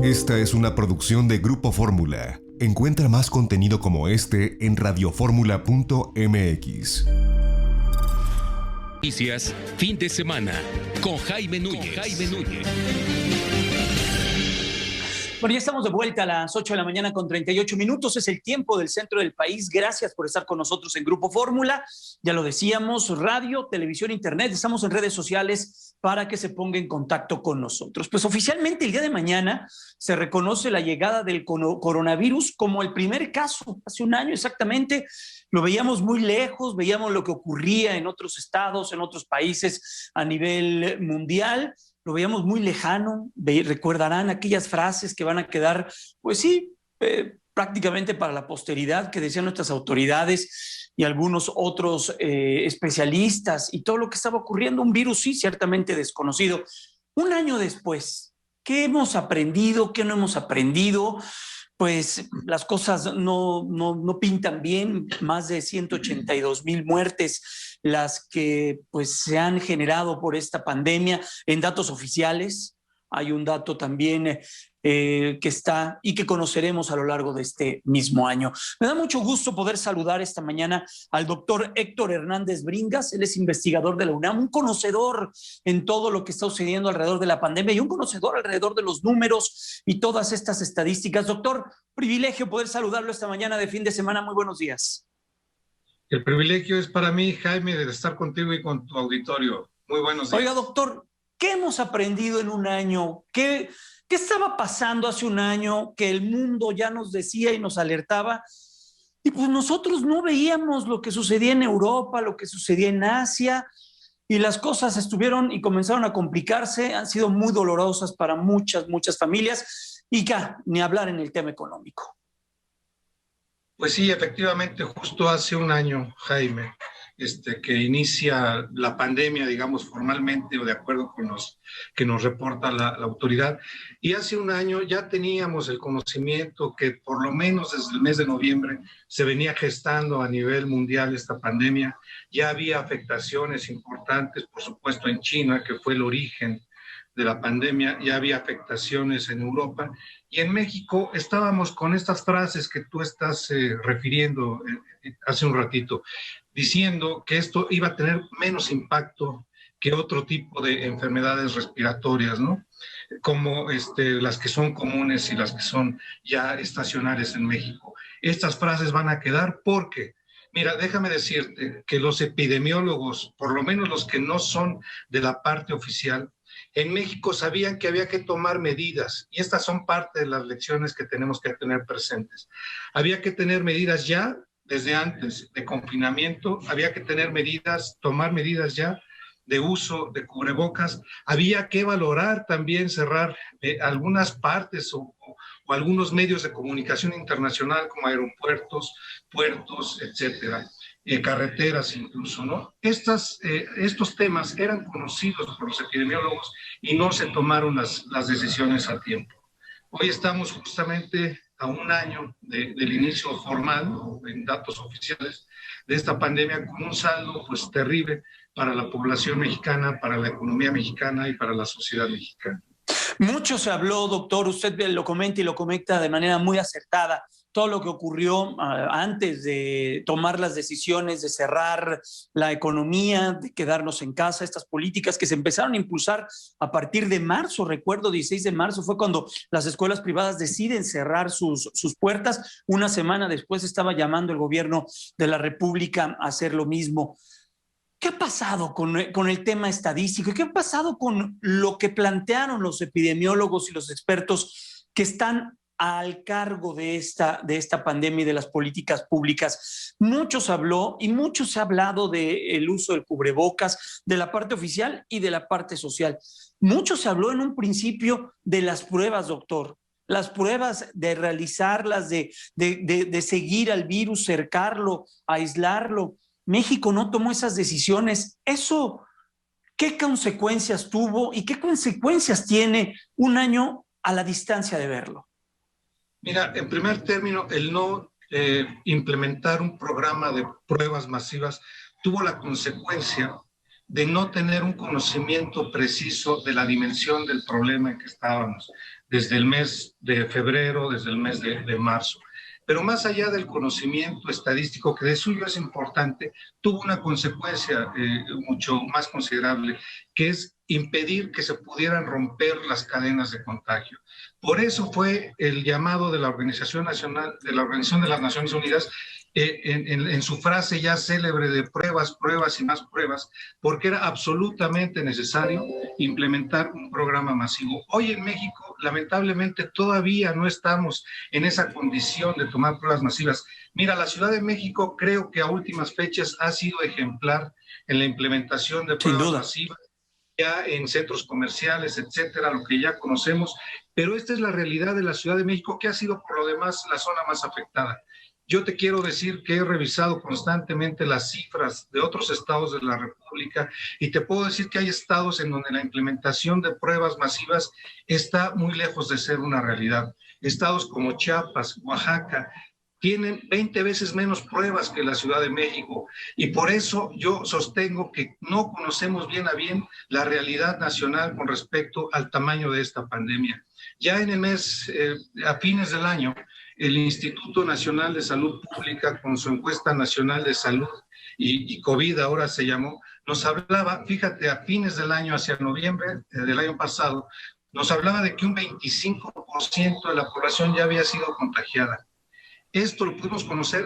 Esta es una producción de Grupo Fórmula. Encuentra más contenido como este en radioformula.mx. Noticias, fin de semana, con Jaime Núñez. Bueno, ya estamos de vuelta a las 8 de la mañana con 38 minutos. Es el tiempo del centro del país. Gracias por estar con nosotros en Grupo Fórmula. Ya lo decíamos, radio, televisión, internet. Estamos en redes sociales para que se ponga en contacto con nosotros. Pues oficialmente el día de mañana se reconoce la llegada del coronavirus como el primer caso. Hace un año exactamente lo veíamos muy lejos, veíamos lo que ocurría en otros estados, en otros países a nivel mundial. Lo veíamos muy lejano, recordarán aquellas frases que van a quedar, pues sí, prácticamente para la posteridad, que decían nuestras autoridades y algunos otros especialistas, y todo lo que estaba ocurriendo, un virus sí, ciertamente desconocido. Un año después, ¿qué hemos aprendido? ¿Qué no hemos aprendido? Pues las cosas no pintan bien. Más de 182,000 muertes las que pues se han generado por esta pandemia en datos oficiales. Hay un dato también que está y que conoceremos a lo largo de este mismo año. Me da mucho gusto poder saludar esta mañana al doctor Héctor Hernández Bringas. Él es investigador de la UNAM, un conocedor en todo lo que está sucediendo alrededor de la pandemia y un conocedor alrededor de los números y todas estas estadísticas. Doctor, privilegio poder saludarlo esta mañana de fin de semana. Muy buenos días. El privilegio es para mí, Jaime, de estar contigo y con tu auditorio. Muy buenos días. Oiga, doctor, ¿qué hemos aprendido en un año? ¿Qué estaba pasando hace un año que el mundo ya nos decía y nos alertaba? Y pues nosotros no veíamos lo que sucedía en Europa, lo que sucedía en Asia, y las cosas estuvieron y comenzaron a complicarse. Han sido muy dolorosas para muchas familias, y ya, ni hablar en el tema económico. Pues sí, efectivamente, justo hace un año, Jaime, que inicia la pandemia, digamos, formalmente o de acuerdo con los que nos reporta la autoridad. Y hace un año ya teníamos el conocimiento que por lo menos desde el mes de noviembre se venía gestando a nivel mundial esta pandemia. Ya había afectaciones importantes, por supuesto, en China, que fue el origen de la pandemia, ya había afectaciones en Europa, y en México estábamos con estas frases que tú estás refiriendo hace un ratito, diciendo que esto iba a tener menos impacto que otro tipo de enfermedades respiratorias, ¿no? Como las que son comunes y las que son ya estacionarias en México. Estas frases van a quedar porque, mira, déjame decirte que los epidemiólogos, por lo menos los que no son de la parte oficial, en México sabían que había que tomar medidas, y estas son parte de las lecciones que tenemos que tener presentes. Había que tener medidas ya, desde antes de confinamiento, había que tener medidas, tomar medidas ya de uso de cubrebocas, había que valorar también cerrar algunas partes o algunos medios de comunicación internacional como aeropuertos, puertos, etcétera. Carreteras incluso, ¿no? Estos temas eran conocidos por los epidemiólogos y no se tomaron las decisiones a tiempo. Hoy estamos justamente a un año del inicio formal, en datos oficiales, de esta pandemia, con un saldo pues terrible para la población mexicana, para la economía mexicana y para la sociedad mexicana. Mucho se habló, doctor, usted lo comenta y lo comenta de manera muy acertada, todo lo que ocurrió antes de tomar las decisiones de cerrar la economía, de quedarnos en casa, estas políticas que se empezaron a impulsar a partir de marzo. Recuerdo, 16 de marzo fue cuando las escuelas privadas deciden cerrar sus puertas. Una semana después estaba llamando el gobierno de la República a hacer lo mismo. ¿Qué ha pasado con el tema estadístico? ¿Qué ha pasado con lo que plantearon los epidemiólogos y los expertos que están al cargo de esta pandemia y de las políticas públicas? Mucho se habló y mucho se ha hablado del uso del cubrebocas, de la parte oficial y de la parte social. Mucho se habló en un principio de las pruebas, doctor. Las pruebas, de realizarlas, de seguir al virus, cercarlo, aislarlo. México no tomó esas decisiones. ¿Eso qué consecuencias tuvo y qué consecuencias tiene un año a la distancia de verlo? Mira, en primer término, el no implementar un programa de pruebas masivas tuvo la consecuencia de no tener un conocimiento preciso de la dimensión del problema en que estábamos, desde el mes de febrero, desde el mes de marzo. Pero más allá del conocimiento estadístico, que de suyo es importante, tuvo una consecuencia mucho más considerable, que es impedir que se pudieran romper las cadenas de contagio. Por eso fue el llamado de la Organización de las Naciones Unidas, en su frase ya célebre de pruebas, pruebas y más pruebas, porque era absolutamente necesario implementar un programa masivo. Hoy en México, lamentablemente, todavía no estamos en esa condición de tomar pruebas masivas. Mira, la Ciudad de México creo que a últimas fechas ha sido ejemplar en la implementación de pruebas masivas, ya en centros comerciales, etcétera, lo que ya conocemos, pero esta es la realidad de la Ciudad de México, que ha sido por lo demás la zona más afectada. Yo te quiero decir que he revisado constantemente las cifras de otros estados de la República y te puedo decir que hay estados en donde la implementación de pruebas masivas está muy lejos de ser una realidad. Estados como Chiapas, Oaxaca, tienen 20 veces menos pruebas que la Ciudad de México, y por eso yo sostengo que no conocemos bien a bien la realidad nacional con respecto al tamaño de esta pandemia. Ya en el mes, a fines del año, el Instituto Nacional de Salud Pública, con su encuesta nacional de salud y COVID ahora se llamó, nos hablaba, fíjate, a fines del año, hacia noviembre del año pasado, nos hablaba de que un 25% de la población ya había sido contagiada. Esto lo pudimos conocer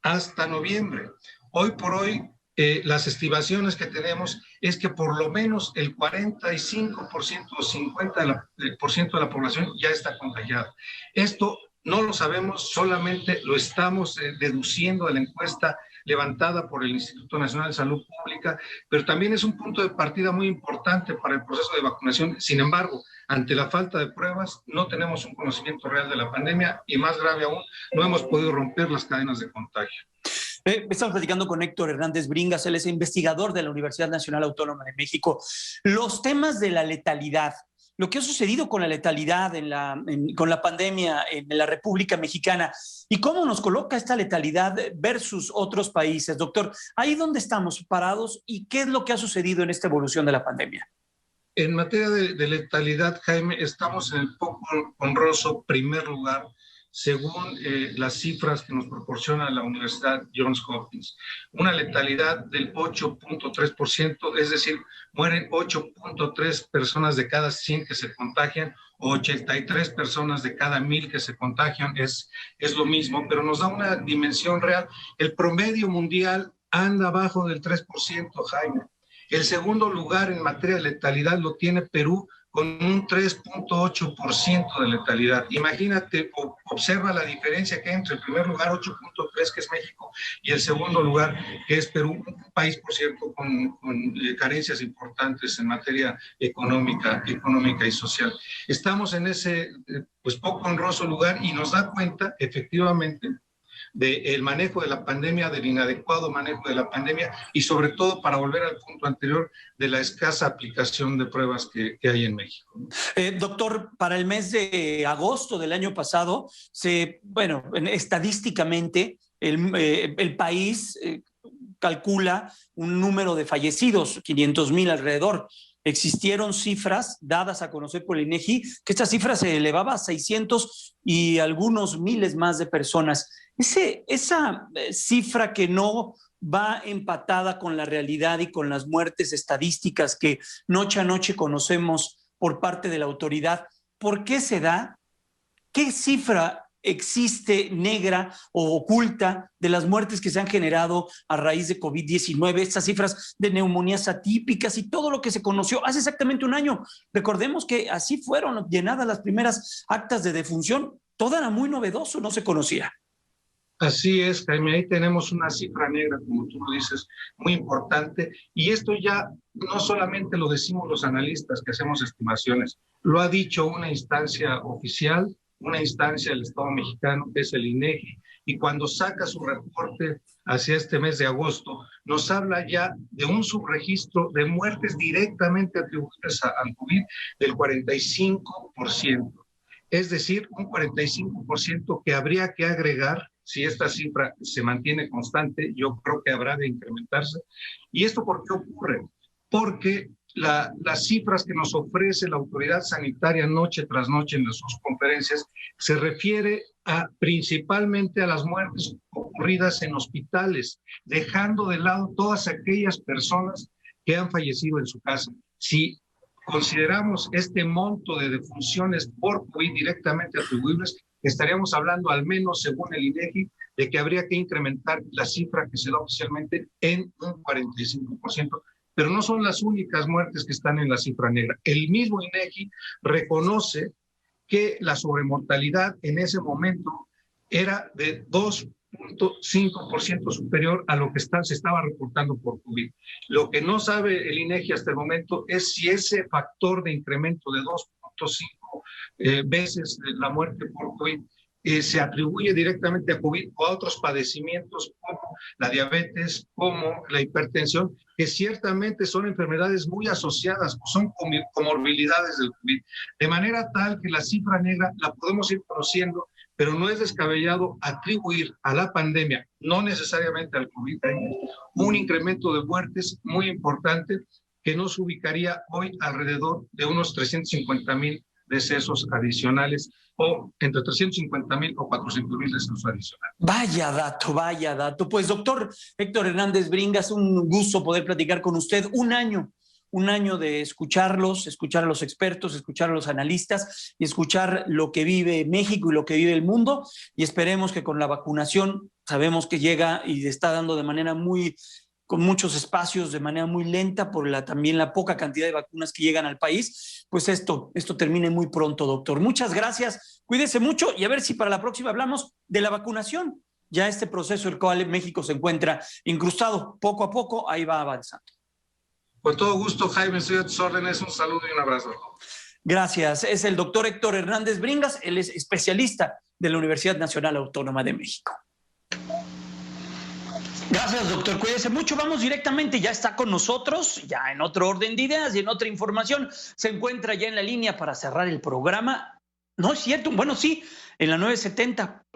hasta noviembre. Hoy por hoy, las estimaciones que tenemos es que por lo menos el 45% o 50% de la población ya está contagiada. Esto no lo sabemos, solamente lo estamos deduciendo de la encuesta levantada por el Instituto Nacional de Salud Pública, pero también es un punto de partida muy importante para el proceso de vacunación. Sin embargo, ante la falta de pruebas, no tenemos un conocimiento real de la pandemia y, más grave aún, no hemos podido romper las cadenas de contagio. Estamos platicando con Héctor Hernández Bringas, él es investigador de la Universidad Nacional Autónoma de México. Los temas de la letalidad, lo que ha sucedido con la letalidad con la pandemia en la República Mexicana y cómo nos coloca esta letalidad versus otros países. Doctor, ¿ahí dónde estamos parados y qué es lo que ha sucedido en esta evolución de la pandemia? En materia de letalidad, Jaime, estamos en el poco honroso primer lugar, según las cifras que nos proporciona la Universidad Johns Hopkins. Una letalidad del 8.3%, es decir, mueren 8.3 personas de cada 100 que se contagian, o 83 personas de cada 1000 que se contagian, es lo mismo, pero nos da una dimensión real. El promedio mundial anda abajo del 3%, Jaime. El segundo lugar en materia de letalidad lo tiene Perú, con un 3.8% de letalidad. Imagínate, observa la diferencia que hay entre el primer lugar, 8.3, que es México, y el segundo lugar, que es Perú, un país, por cierto, con carencias importantes en materia económica y social. Estamos en ese pues poco honroso lugar y nos da cuenta, efectivamente, del manejo de la pandemia, del inadecuado manejo de la pandemia y sobre todo, para volver al punto anterior, de la escasa aplicación de pruebas que hay en México. Doctor, para el mes de agosto del año pasado, estadísticamente el país calcula un número de fallecidos, 500,000 alrededor. Existieron cifras dadas a conocer por el INEGI, que esta cifra se elevaba a 600 y algunos miles más de personas. Esa cifra que no va empatada con la realidad y con las muertes estadísticas que noche a noche conocemos por parte de la autoridad, ¿por qué se da? ¿Qué cifra existe negra o oculta de las muertes que se han generado a raíz de COVID-19, estas cifras de neumonías atípicas y todo lo que se conoció hace exactamente un año? Recordemos que así fueron llenadas las primeras actas de defunción. Todo era muy novedoso, no se conocía. Así es, Jaime, ahí tenemos una cifra negra, como tú lo dices, muy importante, y esto ya no solamente lo decimos los analistas que hacemos estimaciones, lo ha dicho una instancia oficial, una instancia del Estado mexicano, que es el INEGI, y cuando saca su reporte hacia este mes de agosto, nos habla ya de un subregistro de muertes directamente atribuidas al COVID del 45%. Es decir, un 45% que habría que agregar. Si esta cifra se mantiene constante, yo creo que habrá de incrementarse. ¿Y esto por qué ocurre? Porque las cifras que nos ofrece la autoridad sanitaria noche tras noche en sus conferencias se refiere principalmente a las muertes ocurridas en hospitales, dejando de lado todas aquellas personas que han fallecido en su casa. Si consideramos este monto de defunciones por COVID directamente atribuibles, estaríamos hablando, al menos según el INEGI, de que habría que incrementar la cifra que se da oficialmente en un 45%. Pero no son las únicas muertes que están en la cifra negra. El mismo INEGI reconoce que la sobremortalidad en ese momento era de 2.5% superior a lo que se estaba reportando por COVID. Lo que no sabe el INEGI hasta el momento es si ese factor de incremento de 2.5 veces la muerte por COVID se atribuye directamente a COVID o a otros padecimientos como la diabetes, como la hipertensión, que ciertamente son enfermedades muy asociadas, son comorbilidades del COVID. De manera tal que la cifra negra la podemos ir conociendo, pero no es descabellado atribuir a la pandemia, no necesariamente al COVID, un incremento de muertes muy importante que nos ubicaría hoy alrededor de unos 350,000 decesos adicionales, o entre 350,000 o 400,000 decesos adicionales. Vaya dato, vaya dato. Pues doctor Héctor Hernández Bringas, un gusto poder platicar con usted. Un año de escucharlos, escuchar a los expertos, escuchar a los analistas y escuchar lo que vive México y lo que vive el mundo, y esperemos que con la vacunación, sabemos que llega y está dando de manera con muchos espacios, de manera muy lenta por también la poca cantidad de vacunas que llegan al país, pues esto termine muy pronto, doctor. Muchas gracias, cuídese mucho y a ver si para la próxima hablamos de la vacunación. Ya este proceso el cual México se encuentra incrustado, poco a poco, ahí va avanzando. Con todo gusto, Jaime, estoy a tus órdenes, un saludo y un abrazo. Gracias, es el doctor Héctor Hernández Bringas, él es especialista de la Universidad Nacional Autónoma de México. Gracias, doctor. Cuídese mucho. Vamos directamente. Ya está con nosotros, ya en otro orden de ideas y en otra información. Se encuentra ya en la línea para cerrar el programa. No es cierto. Bueno, sí, en la 970.